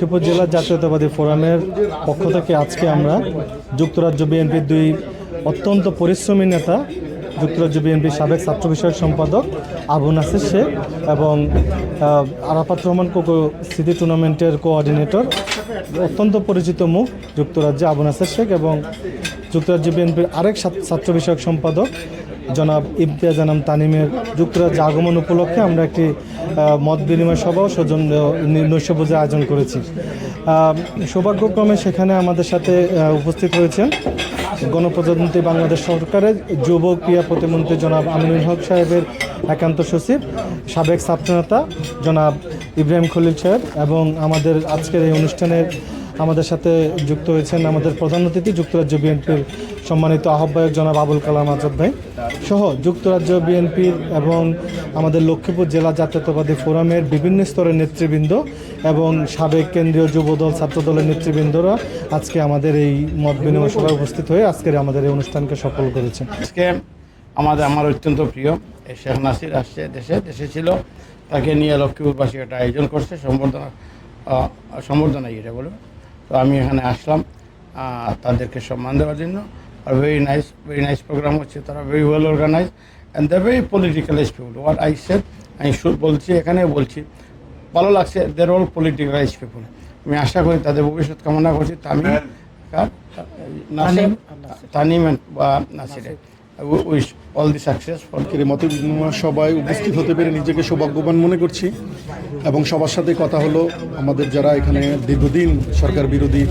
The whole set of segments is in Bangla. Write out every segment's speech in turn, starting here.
লক্ষ্মীপুর জেলা জাতীয়তাবাদী ফোরামের পক্ষ থেকে আজকে আমরা যুক্তরাজ্য বিএনপির দুই অত্যন্ত পরিশ্রমী নেতা, যুক্তরাজ্য বিএনপির সাবেক ছাত্র বিষয়ক সম্পাদক আবু নাসির শেখ এবং আরাফাত রহমান কোকো স্মৃতি টুর্নামেন্টের কোঅর্ডিনেটর, অত্যন্ত পরিচিত মুখ যুক্তরাজ্যে আবু নাসির শেখ এবং যুক্তরাজ্য বিএনপির আরেক ছাত্র বিষয়ক সম্পাদক জনাব ইমতিয়াজ আনাম তানিমের যুক্তরাজ্যে আগমন উপলক্ষে আমরা একটি মত বিনিময় সভা সৌজন্য নৈশভোজের আয়োজন করেছি। সৌভাগ্যক্রমে সেখানে আমাদের সাথে উপস্থিত হয়েছেন গণপ্রজাতন্ত্রী বাংলাদেশ সরকারের যুব ক্রীড়া প্রতিমন্ত্রী জনাব আমিনুল হক সাহেবের একান্ত সচিব, সাবেক ছাত্রনেতা জনাব ইব্রাহিম খলিল সাহেব এবং আমাদের আজকের এই অনুষ্ঠানের আমাদের সাথে যুক্ত হয়েছেন আমাদের প্রধান অতিথি যুক্তরাজ্য বিএনপির সম্মানিত আহ্বায়ক জনাব আবুল কালাম আজাদ ভাই সহ যুক্তরাজ্য বিএনপির এবং আমাদের লক্ষ্মীপুর জেলা জাতীয়তাবাদী ফোরামের বিভিন্ন স্তরের নেতৃবৃন্দ এবং সাবেক কেন্দ্রীয় যুবদল ছাত্রদলের নেতৃবৃন্দরা আজকে আমাদের এই মত বিনিময় সভায় উপস্থিত হয়ে আজকের আমাদের এই অনুষ্ঠানকে সফল করেছেন। আজকে আমার অত্যন্ত প্রিয় শেখ নাসির আসছে, দেশে ছিল, তাকে নিয়ে লক্ষ্মীপুরবাসী একটা আয়োজন করছে, সম্বর্ধনা এটা বলে। তো আমি এখানে আসলাম তাদেরকে সম্মান দেওয়ার জন্য। আর ভেরি নাইস প্রোগ্রাম হচ্ছে, তারা very well organise and the very politicalise people. What I said আমি বলছি, এখানে বলছি, ভালো লাগছে, দের অল পলিটিক্যালাইজ পিপুল। আমি আশা করি তাদের ভবিষ্যৎ কামনা করছি। তানিম বা নাসিরে উইশ অল দি সাকসেস। মত বিনিময় সভায় উপস্থিত হতে পেরে নিজেকে সৌভাগ্যবান মনে করছি এবং সবার সাথে কথা হলো আমাদের যারা এখানে দীর্ঘদিন সরকার বিরোধী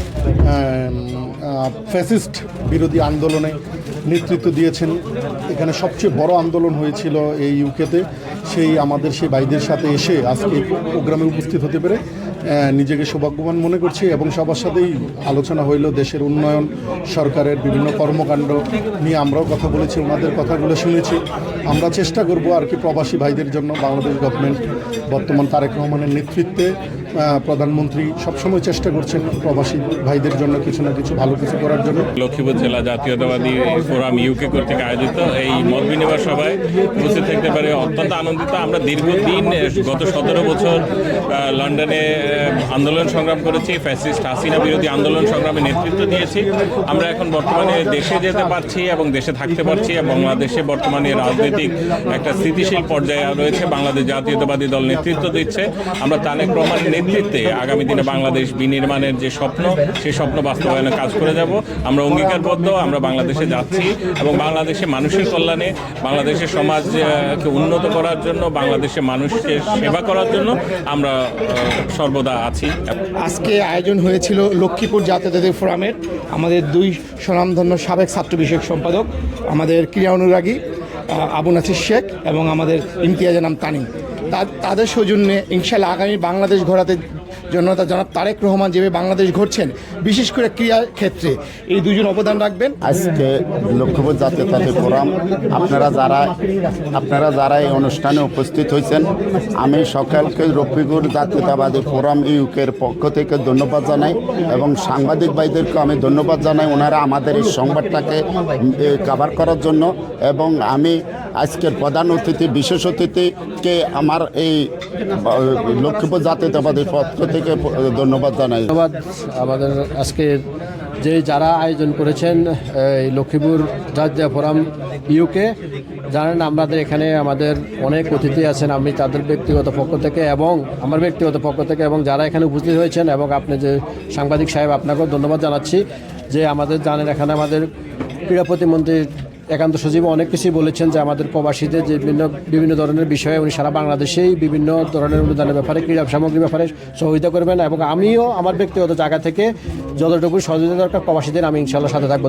ফ্যাসিস্ট বিরোধী আন্দোলনে নেতৃত্ব দিয়েছেন। এখানে সবচেয়ে বড় আন্দোলন হয়েছিল এই ইউকেতে, আমাদের সেই ভাইদের সাথে এসে আজকে প্রোগ্রামে উপস্থিত হতে পেরে নিজেকে সৌভাগ্যবান মনে করছি এবং সবার সাথেই আলোচনা হইল দেশের উন্নয়ন, সরকারের বিভিন্ন কর্মকাণ্ড নিয়ে আমরাও কথা বলেছি, ওনাদের কথাগুলো শুনেছি। আমরা চেষ্টা করব আর কি প্রবাসী ভাইদের জন্য। বাংলাদেশ গভর্নমেন্ট বর্তমান তারেক রহমানের নেতৃত্বে প্রধানমন্ত্রী সবসময় চেষ্টা করছেন প্রবাসী ভাইদের জন্য কিছু না কিছু ভালো কিছু করার জন্য। লক্ষ্মীপুর জেলা জাতীয়তাবাদী ফোরাম ইউকে কর্তৃক আয়োজিত এই মত বিনিময় সভায় উপস্থিত থাকতে পারে অত্যন্ত আনন্দিত। আমরা দীর্ঘদিন গত 17 বছর লন্ডনে আন্দোলন সংগ্রাম করেছি, ফ্যাসিস্ট হাসিনা বিরোধী আন্দোলন সংগ্রামে নেতৃত্ব দিয়েছি। আমরা এখন বর্তমানে দেশে যেতে পারছি এবং দেশে থাকতে পারছি। বাংলাদেশে বর্তমানে রাজনৈতিক একটা স্থিতিশীল পর্যায়ে রয়েছে, বাংলাদেশ জাতীয়তাবাদী দল নেতৃত্ব দিচ্ছে। আমরা তারেক রহমানের নেতৃত্বে আগামী দিনে বাংলাদেশ বিনির্মাণের যে স্বপ্ন, সেই স্বপ্ন বাস্তবায়নে কাজ করে যাব। আমরা অঙ্গীকারবদ্ধ, আমরা বাংলাদেশে যাচ্ছি এবং বাংলাদেশে মানুষের কল্যাণে, বাংলাদেশের সমাজকে উন্নত করার জন্য, বাংলাদেশের মানুষকে সেবা করার জন্য আমরা সর্বদা আছি। আজকে আয়োজন হয়েছিল লক্ষ্মীপুর জাতীয়তাবাদী ফোরামের আমাদের দুই স্বনামধন্য সাবেক ছাত্র বিষয়ক সম্পাদক, আমাদের ক্রীড়া অনুরাগী আবু নাসির শেখ এবং আমাদের ইমতিয়াজ আনাম তানিম। তাদের সৌজন্যে ইনশাআল্লাহ আগামী বাংলাদেশ গড়াতে জন্য জনাব তারেক রহমান যেভাবে বাংলাদেশ ঘটছেন, বিশেষ করে ক্রীড়া ক্ষেত্রে এই দুজন অবদান রাখবেন। আজকে লক্ষ্মীপুর জাতীয়তাবাদী ফোরাম আপনারা যারা এই অনুষ্ঠানে উপস্থিত হয়েছেন, আমি সকলকে লক্ষ্মীপুর জাতীয়তাবাদী ফোরাম ইউকের পক্ষ থেকে ধন্যবাদ জানাই এবং সাংবাদিক ভাইদেরকে আমি ধন্যবাদ জানাই, ওনারা আমাদের এই সংবাদটাকে কভার করার জন্য। এবং আমি আজকের প্রধান অতিথি, বিশেষ অতিথিকে আমার এই লক্ষ্মীপুর জাতীয়তাবাদী পক্ষ থেকে ধন্যবাদ জানাই। ধন্যবাদ আমাদের আজকে যারা আয়োজন করেছেন এই লক্ষ্মীপুর জাতীয় ফোরাম ইউকে। জানেন আমাদের এখানে আমাদের অনেক অতিথি আছেন, আমি তাদের ব্যক্তিগত পক্ষ থেকে এবং আমার ব্যক্তিগত পক্ষ থেকে এবং যারা এখানে উপস্থিত হয়েছেন এবং আপনি যে সাংবাদিক সাহেব, আপনাকেও ধন্যবাদ জানাচ্ছি। যে আমাদের জানেন এখানে আমাদের ক্রীড়া প্রতিমন্ত্রীর একান্ত সচিব অনেক কিছুই বলেছেন যে আমাদের প্রবাসীদের যে বিভিন্ন ধরনের বিষয়ে উনি সারা বাংলাদেশেই বিভিন্ন ধরনের অনুদানের ব্যাপারে, ক্রীড়া সামগ্রীর ব্যাপারে সহযোগিতা করবেন এবং আমিও আমার ব্যক্তিগত জায়গা থেকে যতটুকু সহযোগিতা দরকার প্রবাসীদের আমি ইনশাআল্লাহ সাথে থাকবো।